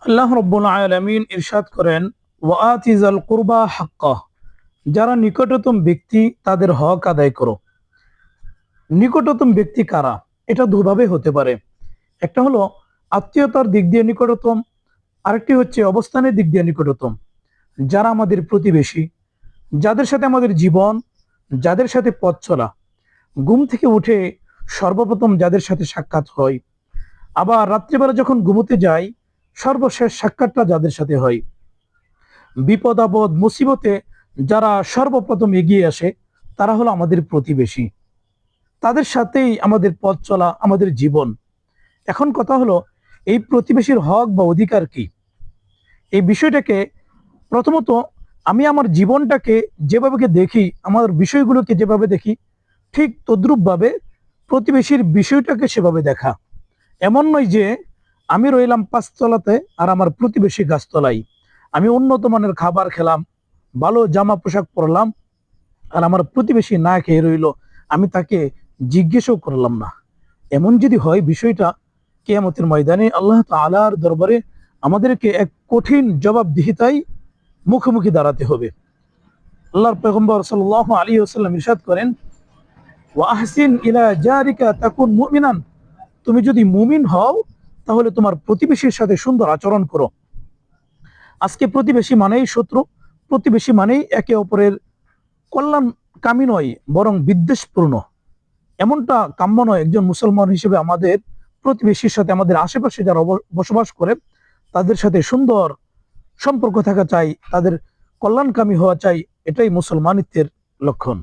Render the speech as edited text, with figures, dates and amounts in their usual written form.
আল্লাহ রাব্বুল আলামিন ইরশাদ করেন, ওয়াআতিজাল কুরবা হাক্কাহ, যারা নিকটতম ব্যক্তি তাদের হক আদায় করো। নিকটতম ব্যক্তি কারা? এটা দুভাবে হতে পারে। একটা হলো আত্মীয়তার দিক দিয়ে নিকটতম, আরেকটি হচ্ছে অবস্থানের দিক দিয়ে নিকটতম। যারা আমাদের প্রতিবেশী, যাদের সাথে আমাদের জীবন, যাদের সাথে পথ চলা, ঘুম থেকে উঠে সর্বপ্রথম যাদের সাথে সাক্ষাৎ হয়, আবার রাত্রিবেলা যখন ঘুমোতে যাই সর্বশেষ সাক্ষাৎটা যাদের সাথে হয়, বিপদ আপদ মুসিবতে যারা সর্বপ্রথম এগিয়ে আসে তারা হলো আমাদের প্রতিবেশী। তাদের সাথেই আমাদের পথ চলা, আমাদের জীবন। এখন কথা হলো, এই প্রতিবেশীর হক বা অধিকার কি? এই বিষয়টাকে প্রথমত আমি আমার জীবনটাকে যেভাবে দেখি, আমার বিষয়গুলোকে যেভাবে দেখি, ঠিক তদ্রূপভাবে প্রতিবেশীর বিষয়টাকে সেভাবে দেখা। এমন নয় যে আমি রইলাম পাঁচতলাতে আর আমার প্রতিবেশী গাছতলায়, আমি উন্নত মানের খাবার খেলাম, ভালো জামা পোশাক পরলাম, আর আমার প্রতিবেশী না খেয়ে রইল, আমি তাকে জিজ্ঞেসও করলাম না। এমন যদি হয়, বিষয়টা কিয়ামতের ময়দানে আল্লাহ তাআলার দরবারে আমাদেরকে এক কঠিন জবাবদিহিতায় মুখোমুখি দাঁড়াতে হবে। আল্লাহর পয়গম্বর সাল্লাল্লাহু আলাইহি ওয়াসাল্লাম ইরশাদ করেন, ওয়া আহসিন ইলা জারিকা তাকুন মুমিনান, তুমি যদি মুমিন হও তাহলে তোমার প্রতিবেশীর সাথে সুন্দর আচরণ করো। আজকে প্রতিবেশী মানেই শত্রু, প্রতিবেশী মানেই একে অপরের কল্যাণকামী নয়, বরং বিদ্বেষপূর্ণ। এমনটা কাম্য নয়। একজন মুসলমান হিসেবে আমাদের প্রতিবেশীর সাথে, আমাদের আশেপাশে যারা বসবাস করে, তাদের সাথে সুন্দর সম্পর্ক থাকা চাই, তাদের কল্যাণকামী হওয়া চাই। এটাই মুসলমানিত্বের লক্ষণ।